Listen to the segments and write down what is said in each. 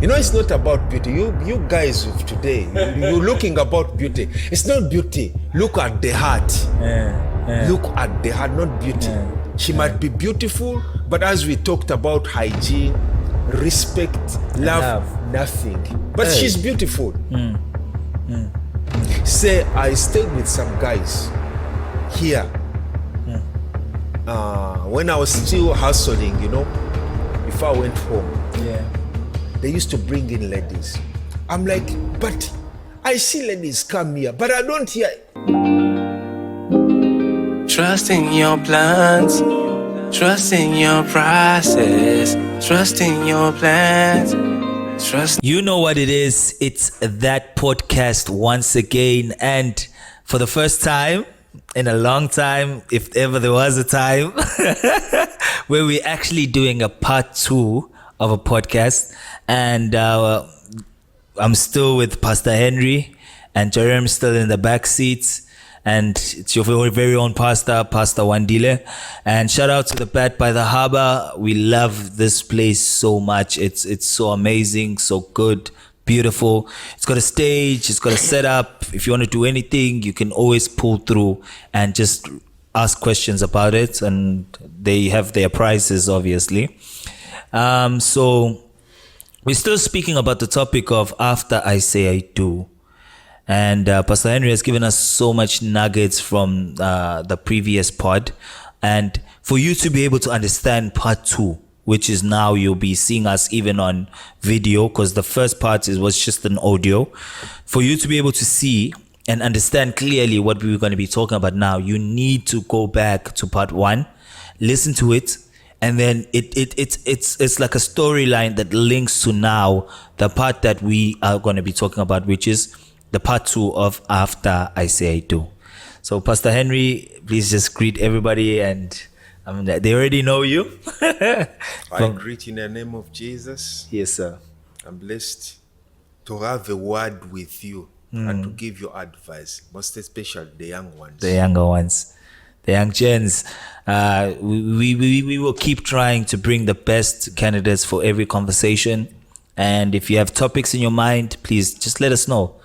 You know, it's not about beauty. You guys of today, you're looking about beauty. It's not beauty. Look at the heart. Look at the heart, not beauty. She might be beautiful, but as we talked about hygiene, respect, love. Nothing. But she's beautiful. Say, I stayed with some guys here. When I was still hustling, you know, before I went home. They used to bring in ladies. I'm like, but I see ladies come here, but I don't hear. Trust in your plans, trust in your process, trust in your plans, trust. You know what it is. It's that podcast once again, and for the first time in a long time, if ever there was a time, where we're actually doing a part 2 of a podcast. And I'm still with Pastor Henry, and Jerem's still in the back seats, and it's your very own pastor, Pastor Wandile. And shout out to the Bat by the Harbour. We love this place so much. It's so amazing, so good, beautiful. It's got a stage, it's got a setup. If you want to do anything, you can always pull through and just ask questions about it, and they have their prices, obviously. So we're still speaking about the topic of After I Say I Do. And Pastor Henry has given us so much nuggets from the previous pod. And for you to be able to understand part 2, which is now you'll be seeing us even on video, because the first part was just an audio. For you to be able to see and understand clearly what we were going to be talking about now, you need to go back to part 1, listen to it, and then it's like a storyline that links to now the part that we are going to be talking about, which is the part 2 of After I Say I Do. So Pastor Henry, please just greet everybody, and they already know you. I greet in the name of Jesus. Yes, sir. I'm blessed to have a word with you and to give you advice, most especially the young ones. The younger ones. The young gens. We will keep trying to bring the best candidates for every conversation. And if you have topics in your mind, please just let us know.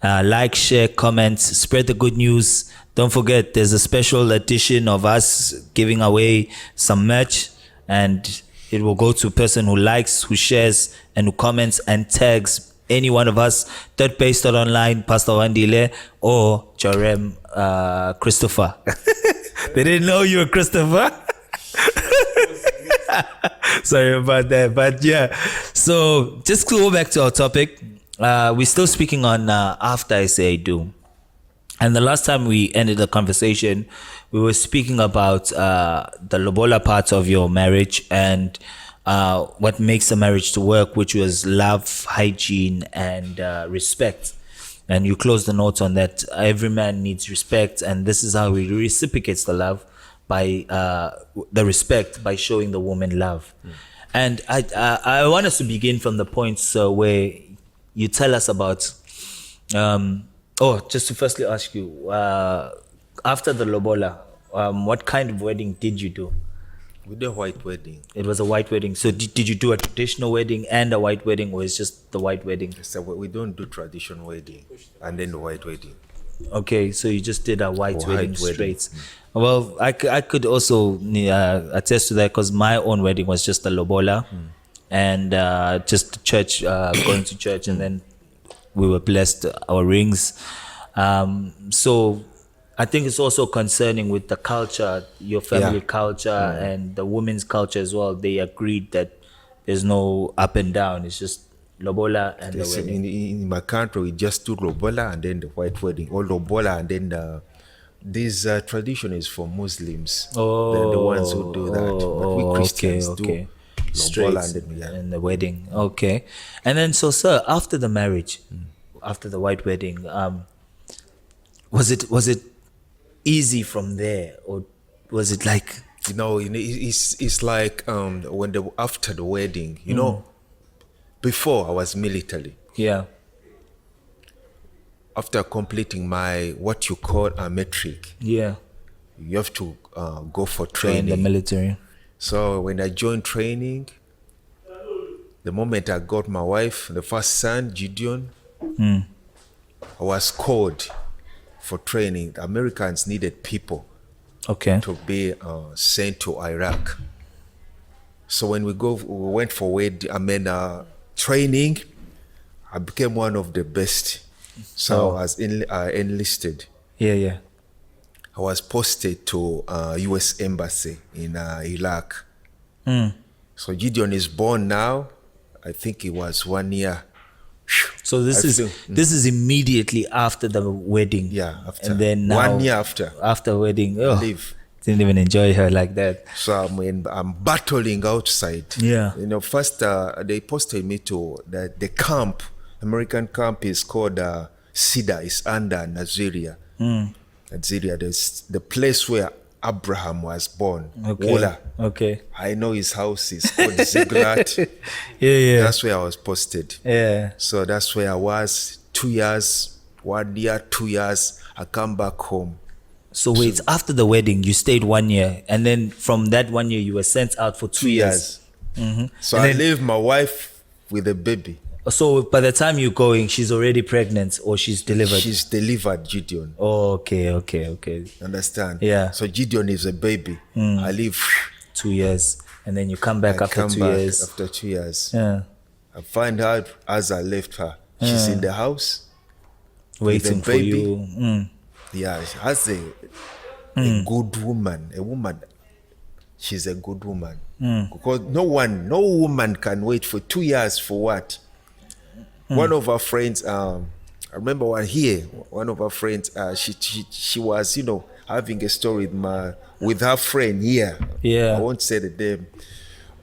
Like, share, comment, spread the good news. Don't forget, there's a special edition of us giving away some merch, and it will go to a person who likes, who shares, and who comments and tags any one of us, third-base.online, Pastor Wandile, or Jerem Christopher. They didn't know you were Christopher. Sorry about that. But yeah, so just to go back to our topic, we're still speaking on After I Say I Do. And the last time we ended the conversation, we were speaking about the lobola part of your marriage and what makes a marriage to work, which was love, hygiene, and respect. And you close the notes on that. Every man needs respect, and this is how he reciprocates the love by the respect, by showing the woman love. And I want us to begin from the point where you tell us about. Just to firstly ask you, after the lobola, what kind of wedding did you do? We did a white wedding. It was a white wedding. So did you do a traditional wedding and a white wedding, or is just the white wedding? So we don't do traditional wedding and then the white wedding. Okay, so you just did a white wedding straight. Well, I could also attest to that, because my own wedding was just a lobola and just church, going to church, and then we were blessed our rings. So I think it's also concerning with the culture, your family culture and the women's culture as well. They agreed that there's no up and down. It's just lobola and the wedding. In my country, we just do lobola and then the white wedding. Or lobola and then this tradition is for Muslims. They're the ones who do that. But we Christians do straight and the wedding. Okay. And then, so sir, after the marriage, after the white wedding, was it easy from there, or was it like, you know, it's like when after the wedding, you know, before I was military. Yeah. After completing my what you call a metric, yeah, you have to go for training. In the military. So when I joined training, The moment I got my wife, the first son, Gideon, I was called for training. The Americans needed people Okay. to be sent to Iraq. So when we went for training, I became one of the best. So I was enlisted. Yeah. I was posted to U.S. Embassy in Iraq. So Gideon is born now. I think it was 1 year. So this is immediately after the wedding. Yeah, after. And then now 1 year after. After wedding. Leave. Didn't even enjoy her like that. So I'm battling outside. Yeah. First they posted me to the camp. American camp is called Sida. It's under Nigeria. Nigeria, the place where Abraham was born. Okay. Wola. Okay. I know his house is called Ziggurat. Yeah. That's where I was posted. Yeah. So that's where I was 2 years, 1 year, 2 years. I come back home. So wait, after the wedding, you stayed 1 year, and then from that 1 year, you were sent out for 2 years. So I leave my wife with a baby. So by the time you're going, she's already pregnant or she's delivered. She's delivered, Gideon. Oh, okay. Understand? Yeah. So Gideon is a baby. I leave. 2 years, and then you come back after 2 years. After 2 years. Yeah. I find out as I left her, she's in the house Waiting with for a baby. you. Yeah, she has a good woman. A woman. She's a good woman. Because no woman can wait for 2 years for what? One of our friends, I remember one of our friends, she was, having a story with her friend here. Yeah. I won't say the name.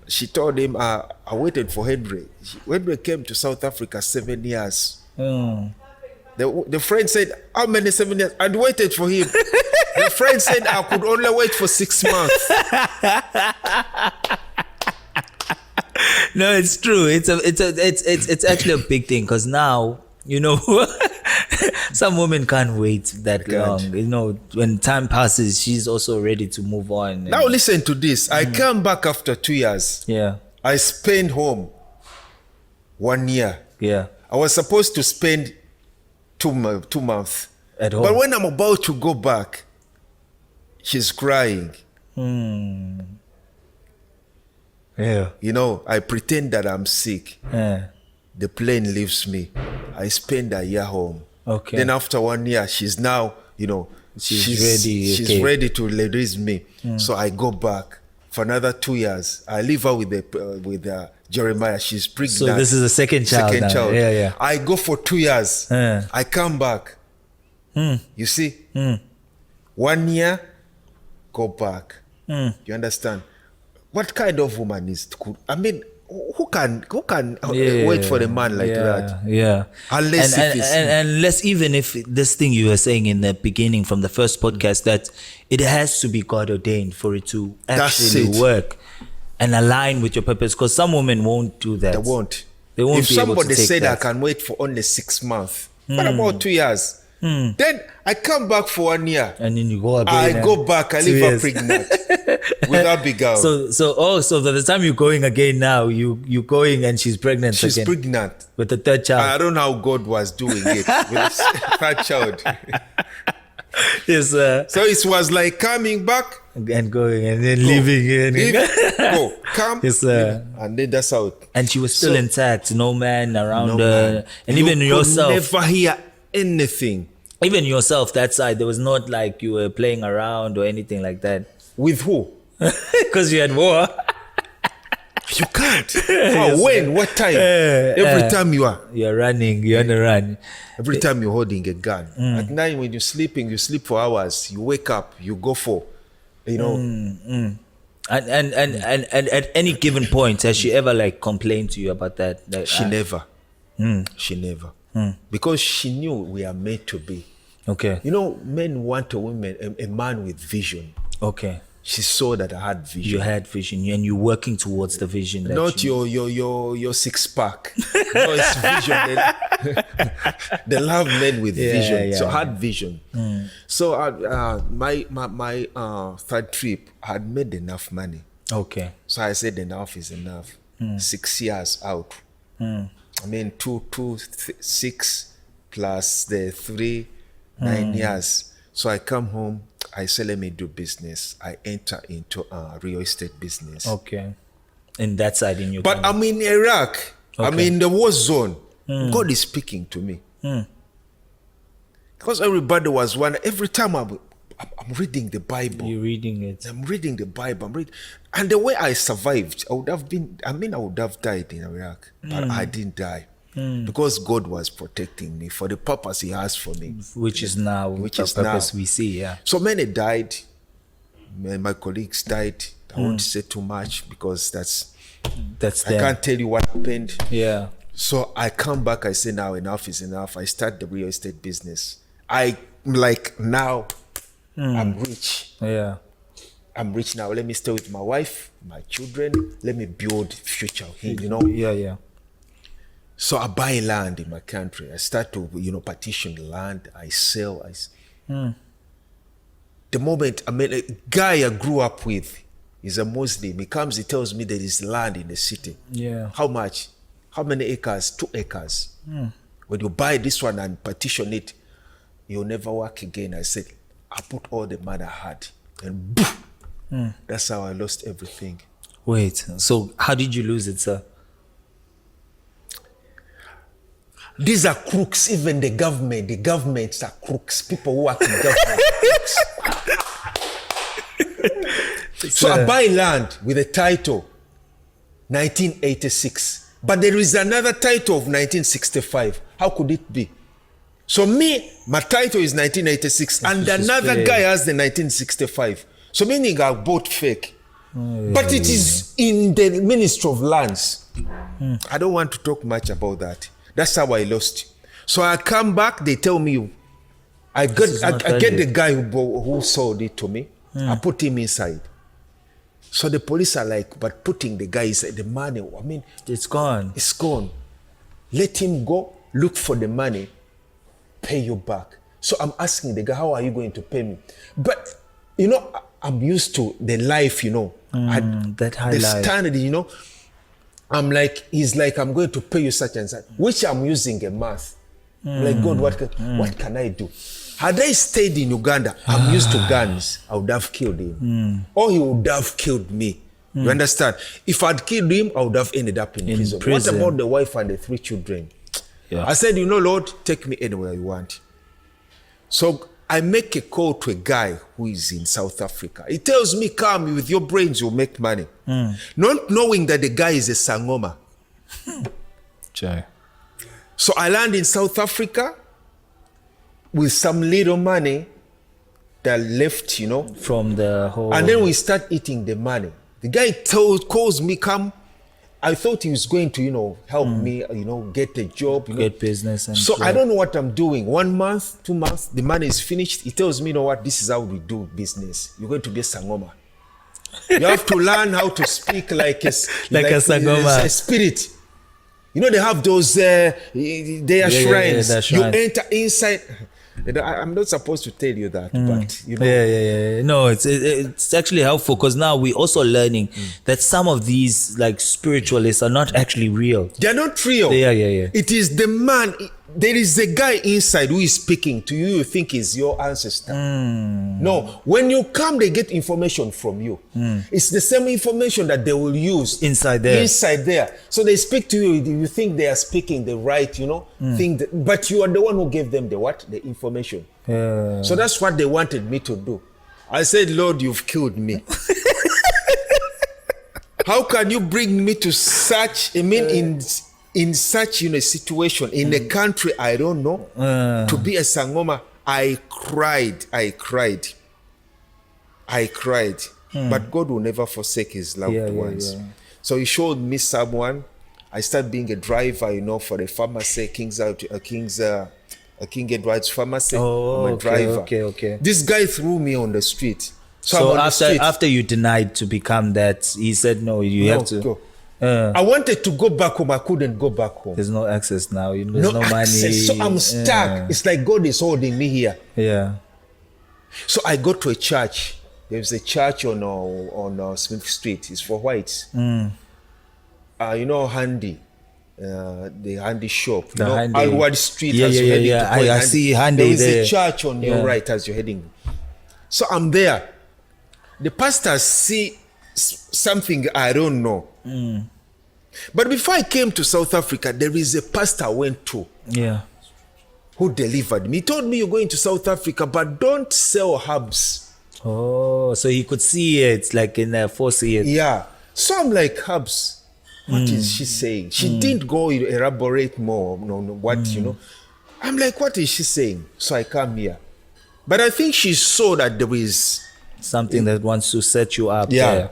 She told him, I waited for Henry. Henry came to South Africa 7 years. The friend said, how many 7 years? I'd waited for him. The friend said I could only wait for 6 months. No, it's true. It's actually a big thing because now, some women can't wait that long. When time passes, she's also ready to move on. Now listen to this. I come back after 2 years. Yeah. I spent home 1 year. Yeah. I was supposed to spend 2 months at home. But when I'm about to go back, she's crying. Yeah. I pretend that I'm sick. Yeah. The plane leaves me. I spend a year home. Okay. Then after 1 year, she's now, she's ready. She's ready to release me. So I go back for another 2 years. I leave her with Jeremiah. She's pregnant. So this is the second child. Yeah. I go for 2 years. I come back. You see? 1 year, go back. You understand? What kind of woman is good? I mean, who can wait for a man like that? Yeah. Unless even if this thing you were saying in the beginning from the first podcast that it has to be God ordained for it to actually work and align with your purpose, because some women won't do that. They won't. If be able to somebody said that. I can wait for only 6 months, what about 2 years? Then I come back for 1 year. And then you go again. I go back. I leave her pregnant with that big girl. So by the time you're going again now, you're going and she's pregnant. She's again pregnant with the third child. I don't know how God was doing it with this third child. Yes, so it was like coming back and going and then leaving. Go, come, yes, and then that's how. And she was still intact. No man around no her, man. and you even yourself. Never hear anything. Even yourself, that side, there was not like you were playing around or anything like that. With who? Because you had war. You can't. Yes, when? What time? Every time you're running, you're on the run. Every time you're holding a gun. At night when you're sleeping, you sleep for hours. You wake up, you go for, And at any given point, has she ever like complained to you about that? She never. She never. Because she knew we are meant to be. Okay. Men want a man with vision. Okay. She saw that I had vision. You had vision, and you're working towards the vision. Not your six pack. No, it's vision. They love men with vision. So I had vision. So my third trip, I had made enough money. Okay. So I said enough is enough. 6 years out. I mean, 6 plus the 3, 9 years. So I come home, I say, let me do business. I enter into a real estate business. Okay. In that side in But Uganda. I'm in Iraq. Okay. I'm in the war zone. God is speaking to me. Because everybody was one. Every time I'm reading the Bible. You're reading it. I'm reading the Bible. And the way I survived, I would have died in Iraq. But I didn't die. Because God was protecting me for the purpose He has for me. Which is now the purpose we see, yeah. So many died. My colleagues died. I won't say too much because I can't tell you what happened. Yeah. So I come back, I say now enough is enough. I start the real estate business. I'm rich. Yeah. I'm rich now. Let me stay with my wife, my children. Let me build future here, Yeah. So I buy land in my country. I start to, partition the land. I sell. The moment, a guy I grew up with is a Muslim. He comes, he tells me there is land in the city. Yeah. How much? How many acres? 2 acres. When you buy this one and partition it, you'll never work again. I said, I put all the money I had. And boom, that's how I lost everything. Wait, so how did you lose it, sir? These are crooks, even the governments are crooks. People who work in government are crooks. So I buy land with a title, 1986. But there is another title of 1965. How could it be? So my title is 1986, and another guy has the 1965. So meaning I bought fake. But it is in the Ministry of Lands. I don't want to talk much about that. That's how I lost. So I come back, they tell me, I get the guy who sold it to me. I put him inside. So the police are like, but putting the guy inside, the money, it's gone. It's gone. Let him go, look for the money, pay you back. So I'm asking the guy, how are you going to pay me? But, I'm used to the life, that high the life. standard, I'm like, he's like, I'm going to pay you such and such, which I'm using a math. Like, God, what can I do? Had I stayed in Uganda, I'm used to guns, I would have killed him. Or he would have killed me. You understand? If I'd killed him, I would have ended up in prison. What about the wife and the 3 children? Yeah. I said, Lord, take me anywhere you want. So I make a call to a guy who is in South Africa. He tells me, come, with your brains, you'll make money. Not knowing that the guy is a Sangoma. So I land in South Africa with some little money that left, from the whole. And then we start eating the money. The guy calls me, come. I thought he was going to, help me, get a job. Get business. And so I don't know what I'm doing. 1 month, 2 months, the money is finished. He tells me, what, this is how we do business. You're going to be a Sangoma. You have to learn how to speak like a Sangoma. A spirit. They have those, their shrines. Shrines. You enter inside. I'm not supposed to tell you that, but Yeah. No, it's actually helpful because now we're also learning that some of these like spiritualists are not actually real. They're not real. Yeah. It is the man. There is a guy inside who is speaking to you. You think is your ancestor. No, when you come, they get information from you. It's the same information that they will use inside there. So they speak to you. You think they are speaking the right, thing, but you are the one who gave them the information. So that's what they wanted me to do. I said, Lord, you've killed me. How can you bring me to such? In such a situation, in a country I don't know, to be a Sangoma, I cried. But God will never forsake his loved ones. Yeah. So he showed me someone. I started being a driver, for the pharmacy, King Edward's pharmacy. I'm a driver. Okay. This guy threw me on the street. So after you denied to become that, he said, no, you have to go. I wanted to go back home. I couldn't go back home. There's no access now. There's no money. So I'm stuck. It's like God is holding me here. Yeah. So I go to a church. There's a church on Smith Street. It's for whites. you know, Handy. The Handy shop, The Handy. Alward Street. Yeah, as yeah, you're yeah, heading to yeah. I Point see Handy There is there. a church on Yeah. your right as you're heading. So I'm there. The pastor see something I don't know. But before I came to South Africa, there is a pastor I went to Yeah. who delivered me. He told me, you're going to South Africa, but don't sell herbs. Oh, so he could see it, like in the foresee it. Yeah. So I'm like, herbs. What is she saying? She didn't go elaborate more. No, what, you know. I'm like, what is she saying? So I come here. But I think she saw that there is... Something that wants to set you up. Yeah. There.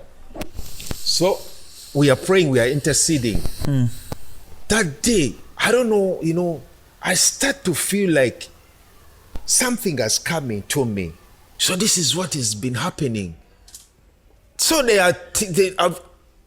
So we are praying, we are interceding. That day, I don't know, you know, I start to feel like something has come into me. So this is what has been happening. So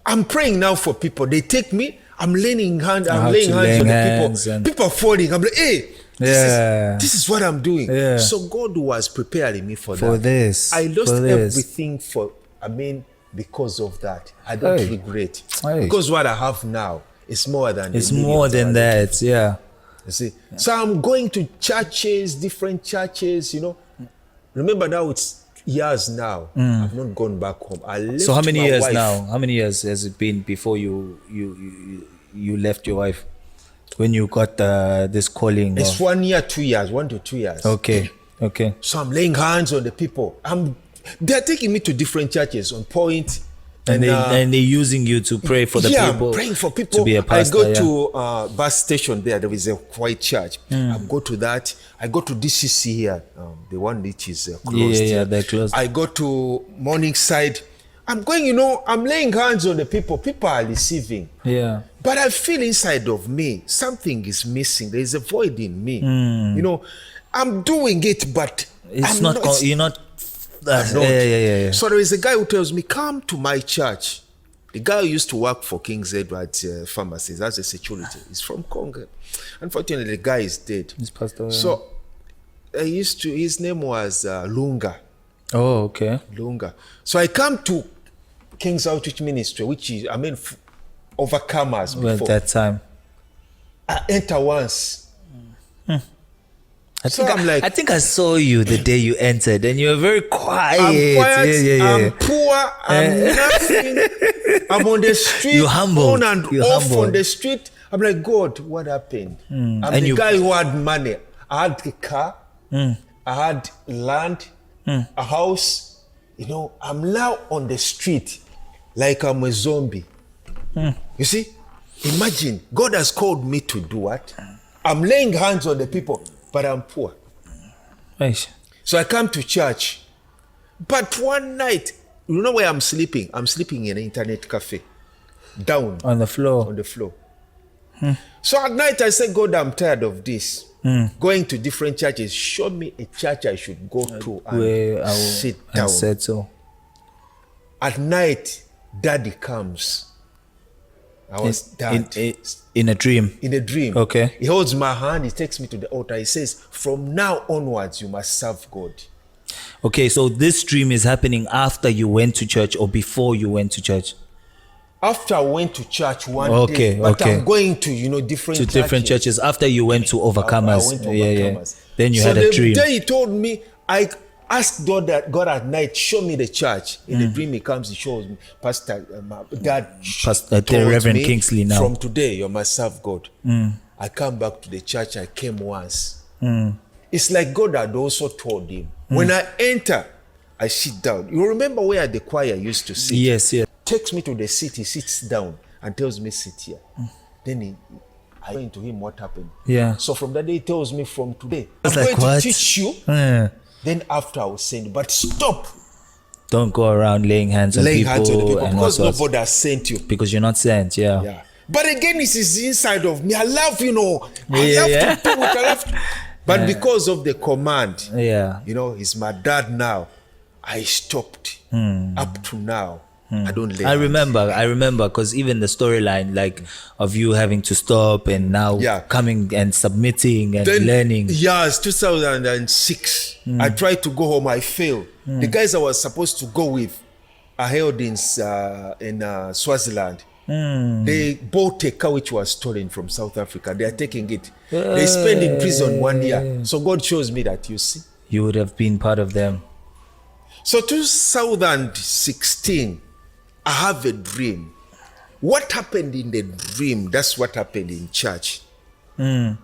I'm praying now for people. They take me, I'm laying hands on the people. People are falling. I'm like, hey, this is what I'm doing. Yeah. So God was preparing me for For that. this. I lost for this. everything because of that. I don't Hey. regret. Hey. Because what I have now is more than It's the million more than dollars. that. Yeah. You see? So I'm going to churches, different churches, you know. Remember now it's years now. I've not gone back home. I left So how many my years wife. now? How many years has it been before you left your wife? When you got this calling? It's 1 year, 2 years, 1 to 2 years. Okay. So I'm laying hands on the people. They're taking me to different churches on point. And they're using you to pray for the yeah, people. I'm praying for people. To be a pastor, I go to bus station there. There is a white church. I go to that. I go to DCC here, the one which is closed. Yeah, they're closed. I go to Morningside. I'm going, you know, I'm laying hands on the people. People are receiving. Yeah. But I feel inside of me, something is missing. There is a void in me. You know, I'm doing it, but It's I'm not. You're not. I'm not. Yeah. So there is a guy who tells me, come to my church. The guy who used to work for King's Edward Pharmacies, that's a security. He's from Congo. Unfortunately, the guy is dead. He's passed away. So his name was Lunga. Oh, okay. Lunga. So I come to King's Outreach Ministry, which is, overcomers Well, before. that time. I enter once. I So think I'm like- I think I saw you the day you entered, and you were very quiet. I'm quiet, Yeah. I'm poor, I'm nothing. I'm on the street, You're humble. on and You're off humble. on the street. I'm like, God, what happened? I'm And the you- guy who had money. I had a car, I had land, a house. You know, I'm now on the street like I'm a zombie. You see? Imagine, God has called me to do what? I'm laying hands on the people, but I'm poor. Right. So I come to church. But one night, you know where I'm sleeping? I'm sleeping in an internet cafe. Down On the floor. on the floor. So at night I said, God, I'm tired of this. Going to different churches. Show me a church I should go to Where I and will sit down. and settle. At night, daddy comes. I was dad. In a dream. In a dream. Okay. He holds my hand, he takes me to the altar. He says, from now onwards, you must serve God. Okay, so this dream is happening after you went to church or before you went to church? After I went to church one Okay, day, but okay. I'm going to, different To churches. different churches after you went to Overcomers. I went to Yeah. Overcomers. Then you So had a dream. the day he told me, I asked God at night, show me the church. In the dream he comes, he shows me, Pastor, my dad Pastor told Reverend me, Kingsley now. from today you must serve God. I come back to the church, I came once. It's like God had also told him. When I enter, I sit down. You remember where the choir used to sit? Yes. Takes me to the seat, he sits down and tells me, sit here. Then I explain to him what happened. Yeah. So from that day, he tells me, from today, It's I'm like, going what? to teach you. Yeah. Then after I will send you. But stop Don't go around laying hands on laying people. hands on the people and because all sorts. nobody has sent you. Because you're not sent. Yeah. Yeah. But again, it is inside of me. I love, I love Yeah. to do it. I love to. But because of the command, Yeah. he's my dad now. I stopped. Up to now, I don't lay I hands. remember because even the storyline like of you having to stop and now Yeah. coming and submitting and Then, learning. Yes, 2006. I tried to go home. I failed. The guys I was supposed to go with are held in Swaziland. They bought a car which was stolen from South Africa. They are taking it. They spent in prison 1 year. So God shows me that, you see. You would have been part of them. So 2016, I have a dream. What happened in the dream, that's what happened in church. I'm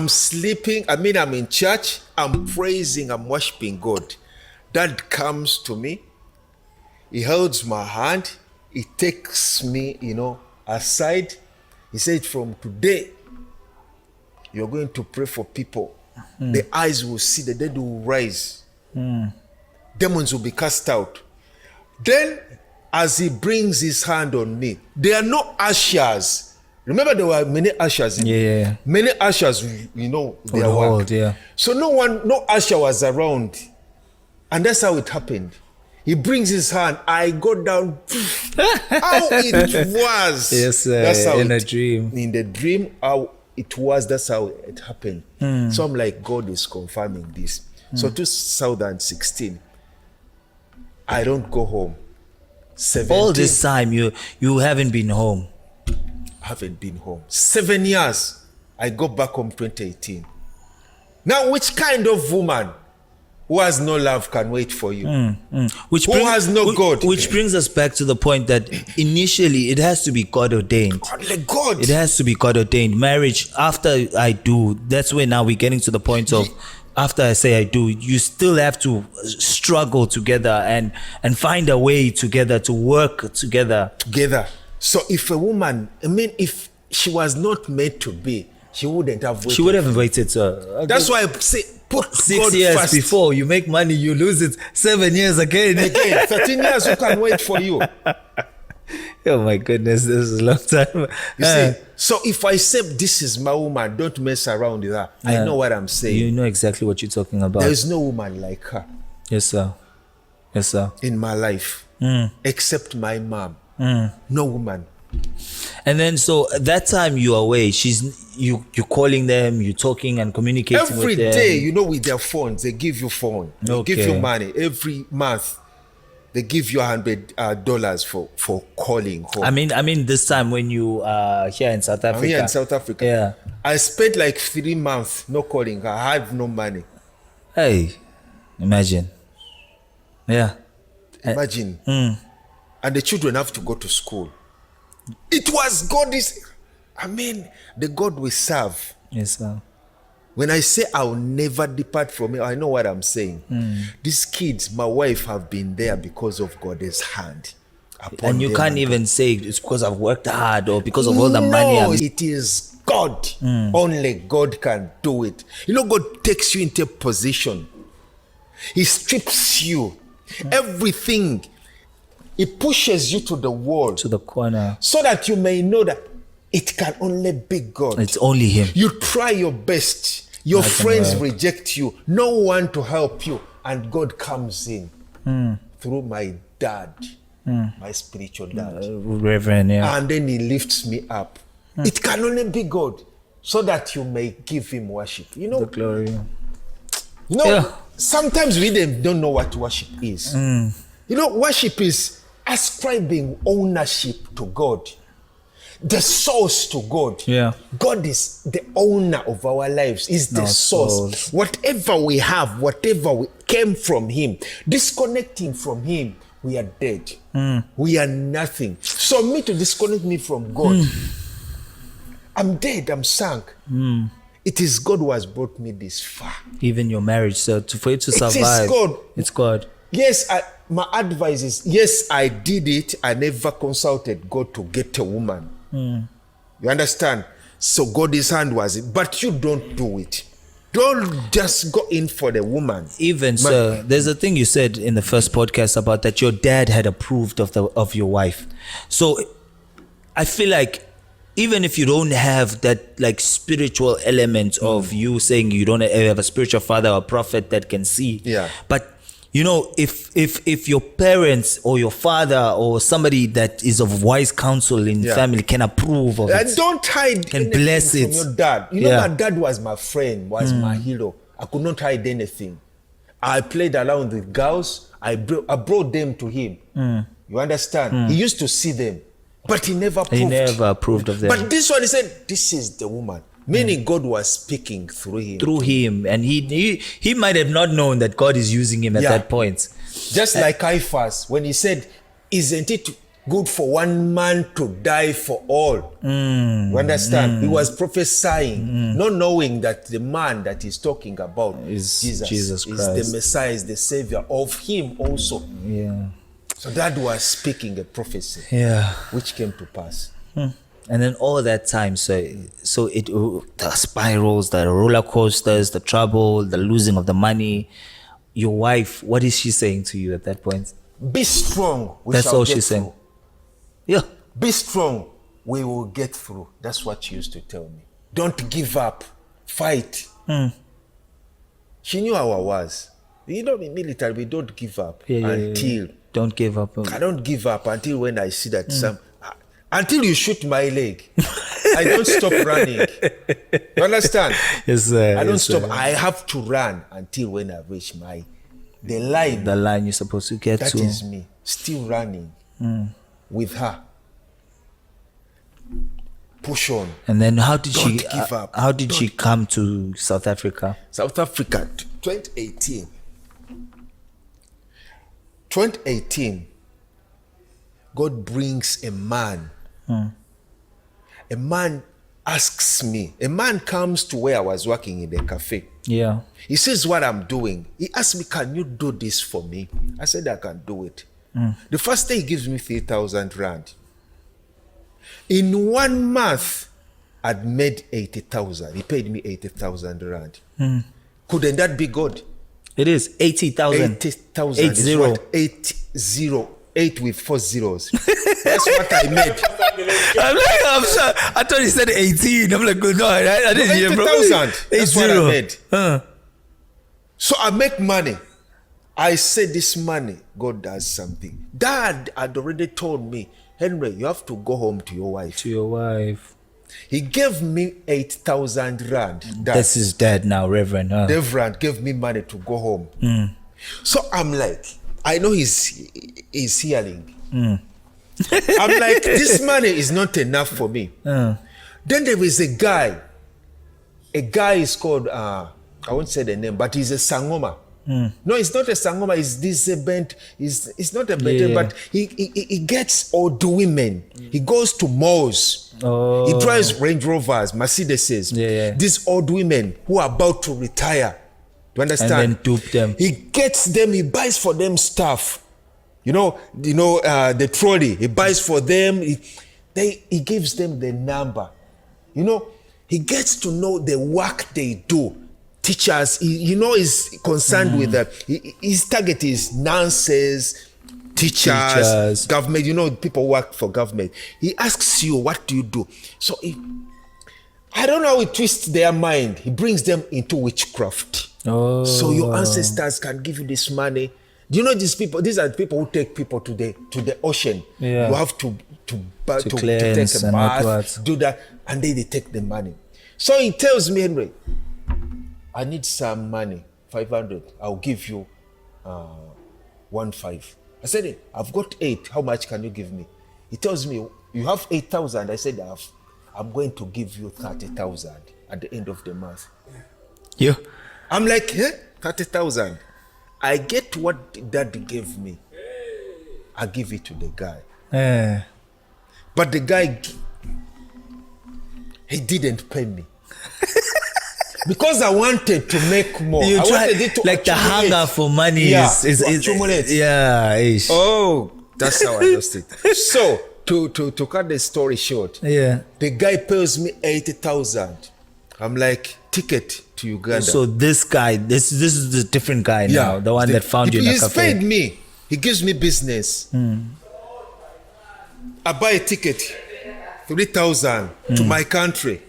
sleeping, I'm in church, I'm praising, I'm worshiping God. Dad comes to me, he holds my hand, he takes me, aside. He said, from today, you're going to pray for people. The eyes will see, the dead will rise. Demons will be cast out. Then, as he brings his hand on me, there are no ushers. Remember, there were many ushers. Many ushers, their work. So no usher was around. And that's how it happened. He brings his hand, I go down. How it was. Yes, that's how in a dream. In the dream, how it was, that's how it happened. So I'm like, God is confirming this. So 2016, I don't go home. 17, all this time, you haven't been home. I haven't been home. 7 years, I go back home 2018. Now, which kind of woman who has no love can wait for you? Who has no God? Which brings us back to the point that initially it has to be God ordained. God. It has to be God ordained. Marriage, after I do, that's where now we're getting to the point of, after I say I do, you still have to struggle together and find a way together to work together. So if a woman, if she was not meant to be, she wouldn't have waited. She would have waited, sir. That's why I say, put 6 God years first. before you make money, you lose it 7 years again. 13 years, who can wait for you? Oh my goodness, this is a long time. You see, so if I say this is my woman, don't mess around with her. I know what I'm saying. You know exactly what you're talking about. There is no woman like her. Yes, sir. In my life, except my mom. No woman. And then, so at that time you're away, you're calling them, you're talking and communicating every with them. day, with their phones, they give you phone. They give you money. Every month, they give you $100 for calling home. I mean, this time when you are here in South Africa. I'm here in South Africa. Yeah. I spent like 3 months no calling. I had no money. Hey, imagine. Yeah. Imagine. And the children have to go to school. It was the God we serve. Yes, sir. When I say I'll never depart from it, I know what I'm saying. These kids, my wife, have been there because of God's hand. And you can't even say it's because I've worked hard or because of all the money. No, it is God. Only God can do it. God takes you into a position. He strips you. Everything. He pushes you to the wall. To the corner. So that you may know that it can only be God. It's only Him. You try your best. Your friends reject you. No one to help you. And God comes in through my dad, my spiritual dad. Reverend, yeah. And then He lifts me up. It can only be God. So that you may give Him worship. The glory. Sometimes we don't know what worship is. Worship is ascribing ownership to God, the source to God. Yeah. God is the owner of our lives, is the source. Whatever we have, whatever we came from Him, disconnecting from Him, we are dead. We are nothing. So me to disconnect me from God, I'm dead, I'm sunk. It is God who has brought me this far. Even your marriage, so for you to survive, it is God. It's God. Yes, my advice is, yes, I did it. I never consulted God to get a woman. You understand? So God's hand was it. But you don't do it. Don't just go in for the woman. Sir, there's a thing you said in the first podcast about that your dad had approved of your wife. So I feel like even if you don't have that like spiritual element of you saying you don't have a spiritual father or a prophet that can see. Yeah. But if your parents or your father or somebody that is of wise counsel in family can approve of it, don't hide can bless it from your dad. My dad was my friend, was my hero. I could not hide anything. I played around with girls. I brought them to him. You understand? He used to see them. But he never approved. He never approved of them. But this one, he said, this is the woman. Meaning God was speaking through him. Through him. And he might have not known that God is using him at that point. Just like Caiaphas, when he said, isn't it good for one man to die for all? You understand? He was prophesying, not knowing that the man that he's talking about is Jesus Christ. is the Messiah, is the Savior of him also. Yeah. So that was speaking a prophecy, which came to pass. And then all that time, so it the spirals, the roller coasters, the trouble, the losing of the money. Your wife, what is she saying to you at that point? Be strong. That's all she's saying. Yeah. Be strong. We will get through. That's what she used to tell me. Don't give up. Fight. She knew how I was. You know, in military, we don't give up until. Don't give up. I don't give up until when I see that until you shoot my leg. I don't stop running. You understand? Yes, sir. I don't stop. I have to run until when I reach the line. The line you're supposed to get That to. is me. Still running with her. Push on. And then how did Don't give up. How did she come to South Africa? South Africa, 2018. 2018, God brings a man. A man asks me. A man comes to where I was working in the cafe. Yeah. He says what I'm doing. He asked me, can you do this for me? I said, I can do it. The first day he gives me 3,000 rand. In 1 month, I'd made 80,000. He paid me 80,000 rand. Couldn't that be good? It is 80,000. 80,000 8 is zero. what 8 with 4 zeros. That's what I made. I'm sorry. I thought he said 18. I'm like, no, I didn't hear. 80,000. That's what I made. Huh. So I make money. I said this money, God does something. Dad had already told me, Henry, you have to go home to your wife. To your wife. He gave me 8,000 rand. That's his dad now, Reverend. Huh? Reverend gave me money to go home. So I'm like, I know he's hearing. I'm like, this money is not enough for me. Then there is a guy. A guy is called, I won't say the name, but he's a Sangoma. No, it's not a Sangoma, it's this bent. It's not a bent, but he gets old women. He goes to malls. He drives Range Rovers, Mercedeses. These old women who are about to retire. You understand? And then dupe them. He gets them, he buys for them stuff. The trolley, he buys for them. He gives them the number. He gets to know the work they do. Teachers, is concerned with that. His target is nurses, teachers, government. People work for government. He asks you, what do you do? So I don't know how he twists their mind. He brings them into witchcraft. So your ancestors can give you this money. Do you know these people? These are the people who take people to the ocean. You have to take a bath, do that, and they take the money. So he tells me, Henry, I need some money, 500. I'll give you 1.5. I said, I've got 8. How much can you give me? He tells me, you have 8,000. I said, I'm going to give you 30,000 at the end of the month. Yeah. I'm like, 30,000. I get what Dad gave me. I give it to the guy. But the guy, he didn't pay me. Because I wanted to make more. I wanted it to like the hunger for money is accumulate. Oh, that's how I lost it. So to cut the story short, the guy pays me 80,000. I'm like, ticket to Uganda. So this guy, this is the different guy now, the one that found you in the cafe. He's paid me. He gives me business. I buy a ticket, 3,000 to my country.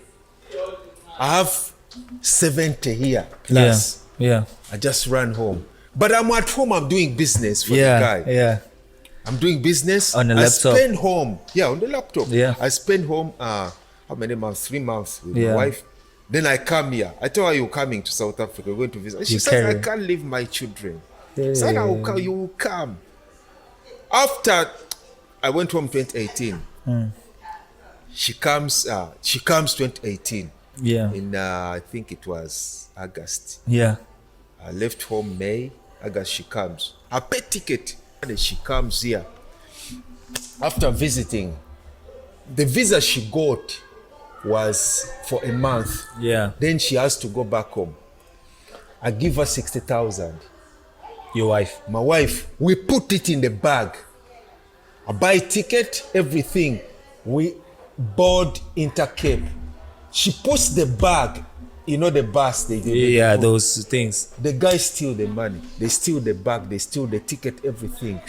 I have 70 here plus. I just ran home. But I'm at home, I'm doing business for the guy. I'm doing business. On the laptop. I spend home. On the laptop. I spend home, how many months? 3 months with my wife. Then I come here. I told her, you're coming to South Africa, we're going to visit. She says, I can't leave my children. I said, you will come. After I went home 2018, She comes 2018. Yeah. In I think it was August. Yeah. I left home May, August she comes. I pay ticket and she comes here. After visiting, the visa she got was for a month. Yeah. Then she has to go back home. I give her 60,000. Your wife. My wife, we put it in the bag. I buy ticket, everything. We board Intercape. She puts the bag, you know the bus they Yeah, put. those things. The guys steal the money. They steal the bag, they steal the ticket, everything.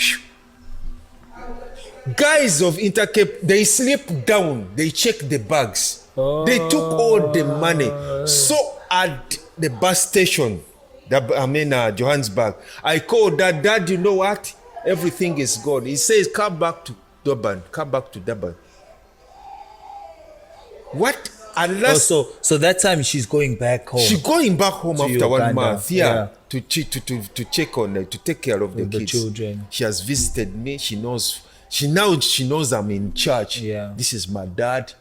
Guys of Intercape, they sleep down, they check the bags. They took all the money. So at the bus station, Johannesburg, I called Dad, you know what? Everything is gone. He says, come back to Durban. What? Unless So that time she's going back home. she's going back home after Uganda. 1 month, Yeah. to check on to take care of the the kids. children. She has visited me. She knows I'm in church. Yeah. This is my dad.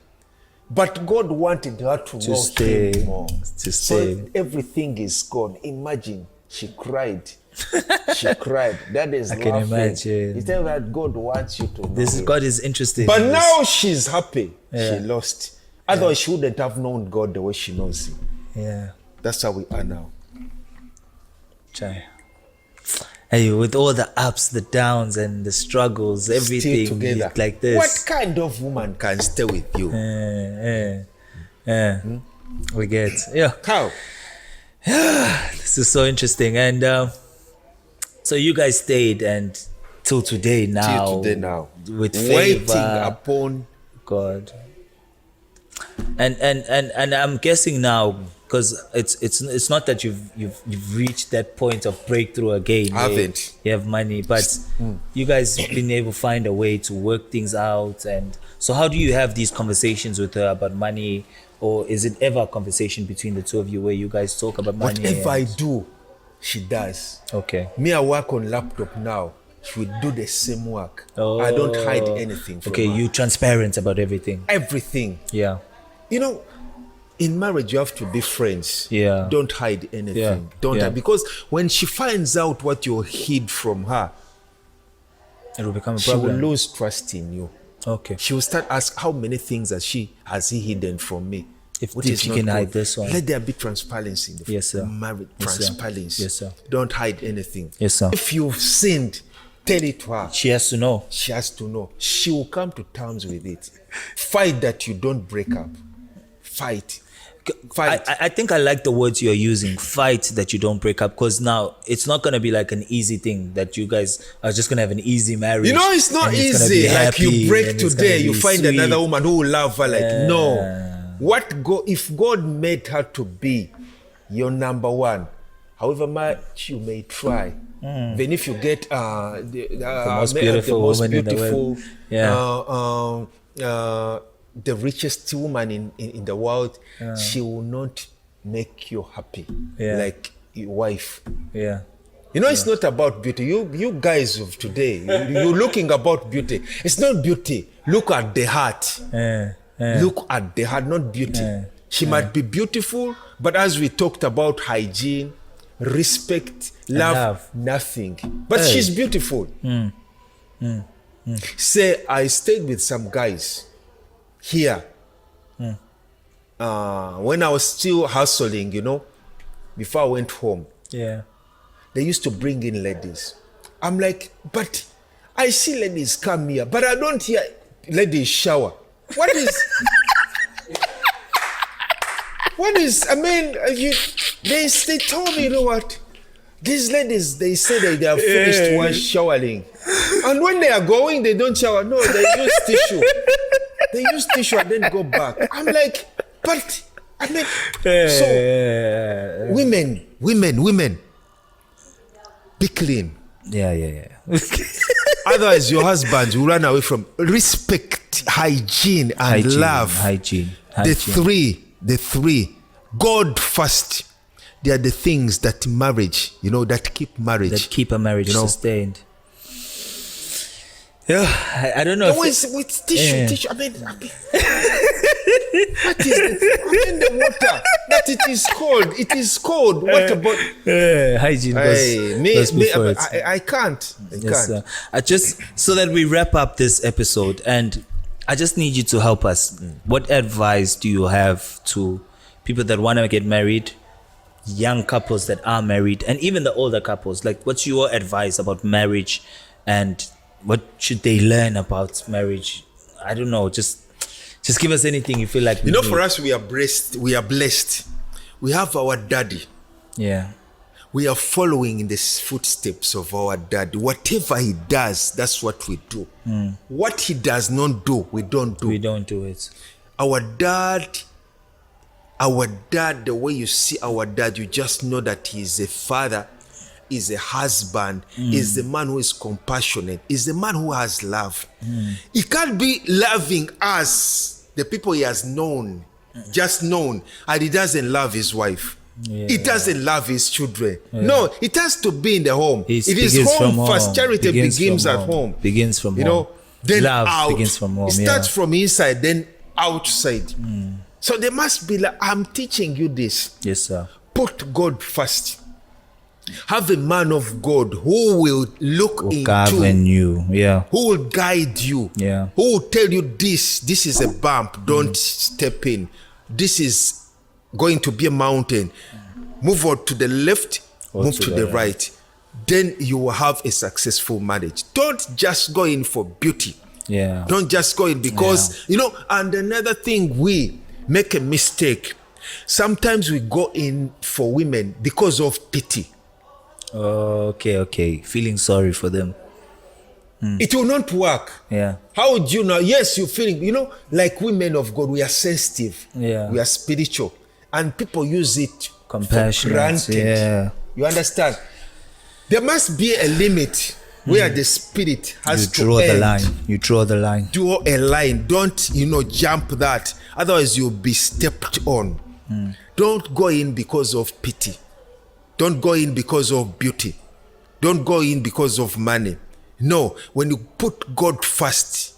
But God wanted her to know stay, him more. to So stay. everything is gone. Imagine, she cried. She cried. That is I can laughing. imagine. He said that God wants you to know This is him. God is interested. But in this. now she's happy. Yeah. She lost. Otherwise, she wouldn't have known God the way she knows him. Yeah. That's how we are now. Chai. Hey, with all the ups, the downs, and the struggles, everything Still together. is like this. What kind of woman can stay with you? We get. Yeah. How? This is so interesting. And so you guys stayed and till today now. Till today now. With Waiting favor. upon God. And I'm guessing now, because it's not that you've reached that point of breakthrough again. I where haven't. You have money, but you guys been able to find a way to work things out. And so how do you have these conversations with her about money? Or is it ever a conversation between the two of you where you guys talk about money? whatever I do, she does. Okay. Me, I work on laptop now. She will do the same work. I don't hide anything from Okay, her. you transparent about everything. Everything. Yeah. You know, in marriage, you have to be friends. Yeah. Don't hide anything. Yeah. Don't Yeah. hide. Because when she finds out what you hid from her, It will become a she will problem. lose trust in you. Okay. She will start asking how many things has he hidden from me. If Which is she not can good. hide this one. Let there be transparency in the Yes, sir. marriage. Yes, sir. Transparency. Yes, sir. Don't hide anything. Yes, sir. If you've sinned, tell it to her. She has to know. She has to know. She will come to terms with it. Fight that you don't break up. Fight. Fight. I think I like the words you're using. Fight that you don't break up, because now it's not gonna be like an easy thing that you guys are just gonna have an easy marriage. You know, it's not and it's gonna be easy. Like happy you break and it's today, gonna you be find sweet. another woman who will love her. Like, no. If God made her to be your number one, however much you may try, even if you get the most beautiful woman in the world. the richest woman in the world, she will not make you happy like your wife. Yeah. You know, it's not about beauty. You guys of today, you're looking about beauty. It's not beauty. Look at the heart. Look at the heart, not beauty. She might be beautiful, but as we talked about hygiene, respect, love. Nothing. But she's beautiful. Say, I stayed with some guys here when I was still hustling, you know, before I went home. Yeah. They used to bring in ladies. I'm like, but I see ladies come here, but I don't hear ladies shower. What is... I mean, they told me, you know what? These ladies, they say that they are finished one showering. And when they are going, they don't shower. No, they use tissue. They use tissue and then go back. I'm like, but, I mean, so women, be clean. Yeah. Otherwise, your husband will run away from respect, hygiene, and love. Hygiene. The three, God first. They are the things that marriage, you know, that keep marriage. That keep a marriage you know? sustained. Yeah, I don't know. With tissue. I mean, what is it? I mean, the water. That it is cold. It is cold. What about hygiene? I can't. I just so that we wrap up this episode, and I just need you to help us. What advice do you have to people that want to get married, young couples that are married, and even the older couples? Like, what's your advice about marriage, and what should they learn about marriage? I don't know. Just give us anything you feel like. For us, we are blessed. We have our daddy. Yeah. We are following in the footsteps of our daddy. Whatever he does, that's what we do. What he does not do, we don't do. We don't do it. Our dad, the way you see our dad, you just know that he is a father, is a husband, is the man who is compassionate, is the man who has love. He can't be loving us, the people he has known, just known, and he doesn't love his wife. He doesn't love his children. No, it has to be in the home. It is home first. Charity begins at home. Begins from home. Then love out. begins from home. It starts from inside, then outside. So there must be I'm teaching you this. Yes, sir. Put God first. Have a man of God who will govern you. Yeah. Who will guide you. Yeah. Who will tell you this is a bump. Don't step in. This is going to be a mountain. Move on to the left, move to the right. Then you will have a successful marriage. Don't just go in for beauty. Yeah. Don't just go in because, and another thing, we make a mistake. Sometimes we go in for women because of pity. Okay. Feeling sorry for them. It will not work. Yeah. How would you know? Yes, you're feeling, like women of God, we are sensitive. Yeah. We are spiritual. And people use it compassionate, for granted. Yeah. You understand? There must be a limit where the spirit has to draw end. the line. You draw the line. Draw a line. Don't, jump that. Otherwise, you'll be stepped on. Don't go in because of pity. Don't go in because of beauty. Don't go in because of money. No, when you put God first,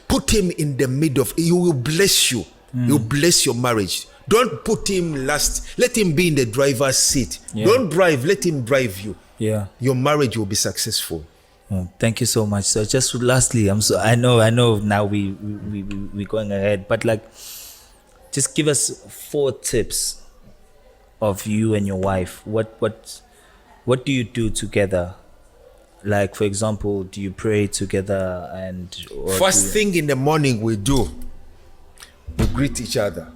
put him in the middle of, he will bless you. He will bless your marriage. Don't put him last. Let him be in the driver's seat. Yeah. Don't drive. Let him drive you. Yeah. Your marriage will be successful. Oh, thank you so much. So just lastly, I know now we going ahead, but just give us 4 tips of you and your wife. What do you do together? Like, for example, do you pray together? First thing in the morning we greet each other.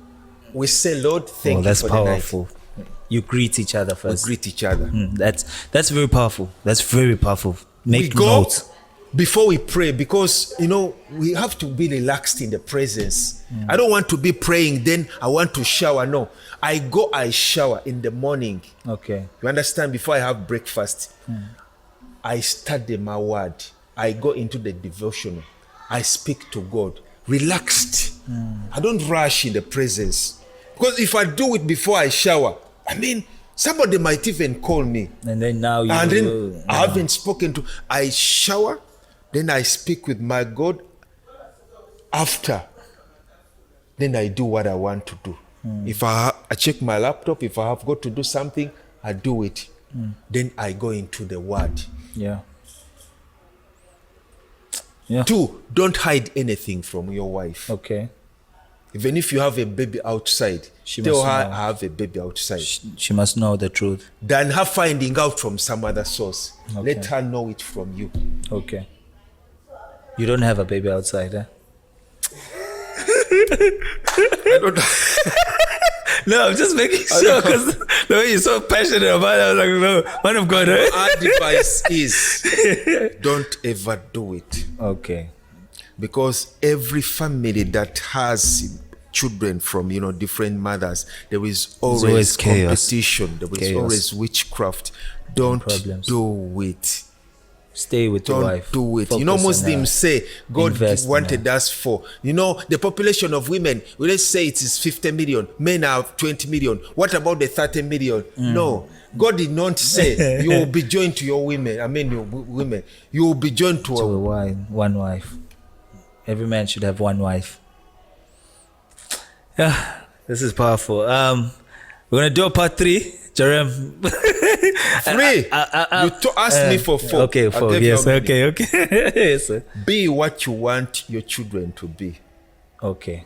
We say, Lord, thank you for that's powerful. The night. You greet each other first. We greet each other. That's very powerful. That's very powerful. Make notes. Before we pray, because we have to be relaxed in the presence. I don't want to be praying, then I want to shower. No, I shower in the morning. Okay. You understand? Before I have breakfast, I study my word. I go into the devotional. I speak to God. Relaxed. I don't rush in the presence. Because if I do it before I shower, somebody might even call me. And then I haven't spoken to. I shower, then I speak with my God. After, then I do what I want to do. If I check my laptop, if I have got to do something, I do it. Then I go into the word. Yeah. 2, don't hide anything from your wife. Okay. Even if you have a baby outside, tell her I have a baby outside. She must know the truth. Than her finding out from some other source. Okay. Let her know it from you. Okay. You don't have a baby outside, eh? I don't know. No, I'm just making sure because the way you're so passionate about it, I was like, no, man of God. Eh? Our advice is don't ever do it. Okay. Because every family that has children from different mothers, there is always competition. There is always witchcraft. Don't do it. Stay with your Don't wife. do it. You know, Focus on her. Muslims say God Invest in wanted her. us for, the population of women, let's say it is 50 million, men are 20 million. What about the 30 million? No. God did not say you will be joined to your women. Your women. You will be joined to To a a wife, one wife. Every man should have one wife. Yeah, this is powerful. We're gonna do a part 3, Jerem. 3. You asked me for 4. Okay, I 4. gave you Yes. how many? Okay. Yes. Sir. Be what you want your children to be. Okay.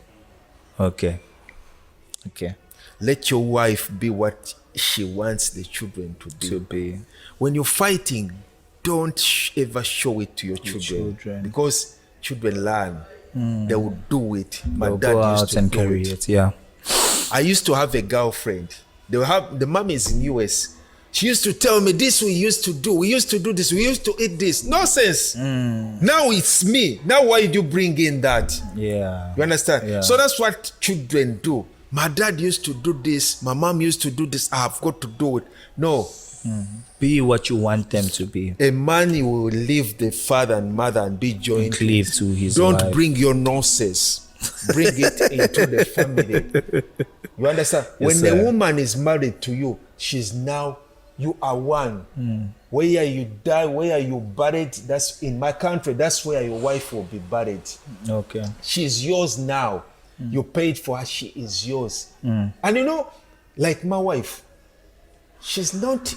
Let your wife be what she wants the children to be. To be. When you're fighting, don't ever show it to your children. Because children learn. They will do it. My They'll dad go used out to and do carry it. Yeah. I used to have a girlfriend. The mom is in US. She used to tell me, this we used to do. We used to do this. We used to eat this. Nonsense. Now it's me. Now why did you bring in that? Yeah. You understand? Yeah. So that's what children do. My dad used to do this. My mom used to do this. I have got to do it. No. Be what you want them to be. A man will leave the father and mother and be joined. Cleave to his Don't wife. bring your nonsense. Bring it into the family. You understand? When sir. a woman is married to you, she's now, you are one. Where you die, where you buried, that's in my country, that's where your wife will be buried. Okay. She's yours now. You paid for her, she is yours. And like my wife, she's not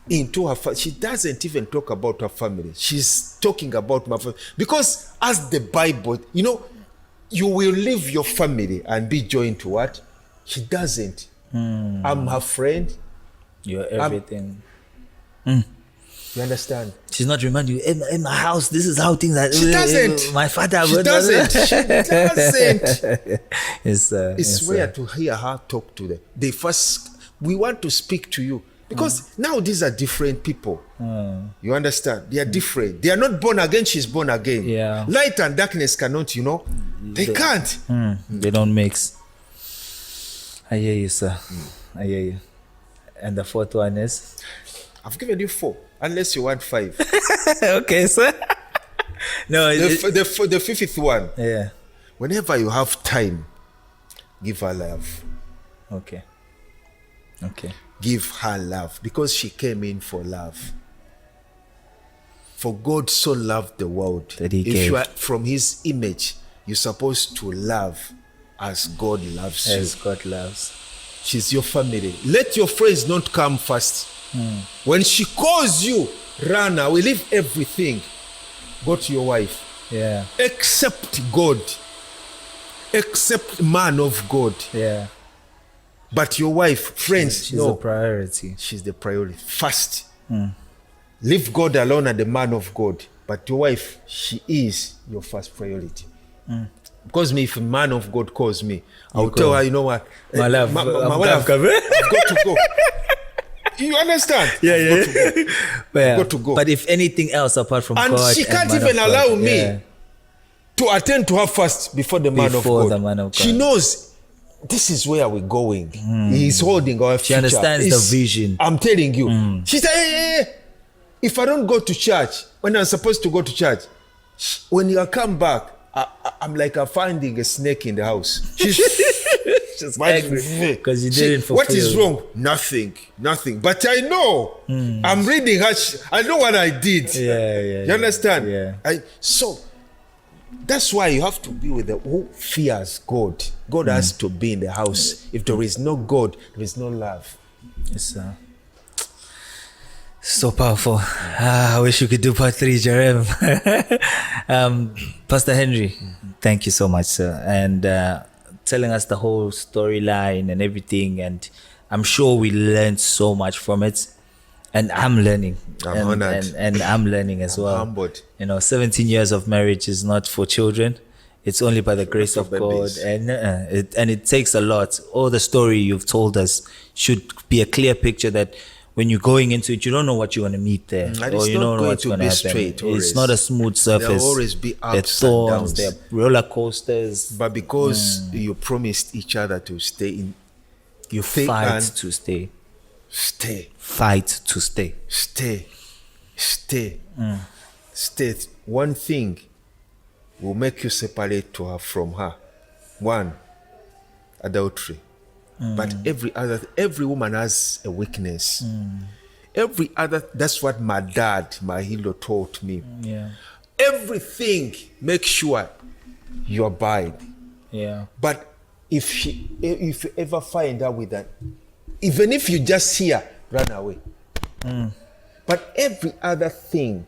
into her family. She doesn't even talk about her family. She's talking about my family. Because as the Bible, you will leave your family and be joined to what? She doesn't. I'm her friend. You're everything. You understand? She's not reminding you, in my house, this is how things are. She doesn't. My father She would. doesn't. She doesn't. It's Rare to hear her talk to them. We want to speak to you. Because now these are different people. You understand? They are different. They are not born again, she's born again. Yeah. Light and darkness cannot, they can't. They don't mix. I hear you, sir. I hear you. And the fourth one is? I've given you 4, unless you want 5. Okay, sir. No, The fifth one. yeah. Whenever you have time, give her love. Okay. Give her love, because she came in for love. For God so loved the world That he if gave. you are from his image, you're supposed to love as God loves As you. God loves. She's your family. Let your friends not come first. When she calls you, run. I will leave everything. Go to your wife. Yeah. Accept God. Accept man of God. Yeah. But your wife, friends, She's no. a priority. She's the priority. First. Leave God alone and the man of God. But your wife, she is your first priority. Because if a man of God calls me, I'll tell her, you know what? My love, my I'm love, coming. I've got to go. You understand? Yeah. I've got to go. But if anything else apart from And God, she can't man even of allow God, me yeah. to attend to her first before the man of Before God. the man of God. She knows this is where we're going. He's holding our future. She understands the vision. I'm telling you. She said, hey, if I don't go to church, when I'm supposed to go to church, when you come back, I'm like I'm finding a snake in the house. She's angry because you didn't fulfill. What is wrong? Nothing. But I know. I'm reading her. I know what I did. Yeah. You understand? Yeah. So that's why you have to be with the who fears God. God has to be in the house. If there is no God, there is no love. It's so powerful. I wish you could do part 3, Jerem. Pastor Henry, thank you so much, sir. And telling us the whole storyline and everything. And I'm sure we learned so much from it. And I'm learning. I'm honored. And I'm learning as well. Humbled. 17 years of marriage is not for children. It's only by the grace of God. babies. And it takes a lot. All the story you've told us should be a clear picture that when you're going into it, you don't know what you're going to meet there. And Or it's you not don't know going what's to going to be happen. straight always. It's not a smooth surface. There'll always be There are ups and thorns, downs. there are roller coasters. But because you promised each other to stay in, You thick fight and to stay. stay. Fight to stay. Stay. state one thing will make you separate to her from her. One, adultery. But every woman has a weakness. Every other, that's what my dad, my hero, taught me. Yeah. Everything, make sure you abide. Yeah. But if you ever find out with that, even if you just hear, run away. But every other thing,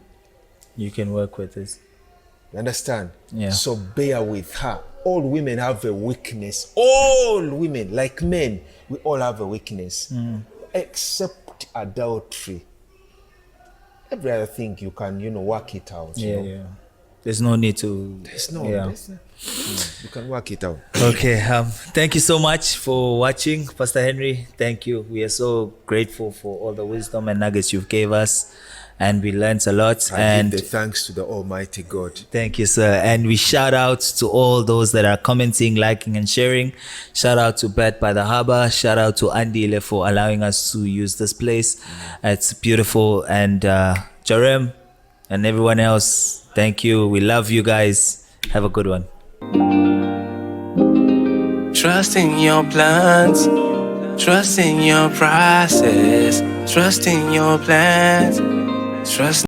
You can work with this. you understand? Yeah. So bear with her. All women have a weakness. All women, like men, we all have a weakness. Except adultery. Every other thing you can, work it out. you know? Yeah. There's no need to. There's no. Yeah. You can work it out. Okay. Thank you so much for watching, Pastor Henry. Thank you. We are so grateful for all the wisdom and nuggets you've gave us, and we learned a lot. I give the thanks to the Almighty God. Thank you, sir. And we shout out to all those that are commenting, liking, and sharing. Shout out to Beth by the Harbour. Shout out to Andy Ile for allowing us to use this place. It's beautiful. And Jarem and everyone else, thank you. We love you guys. Have a good one. Trust in your plans, trust in your process, trust in your plans, trust.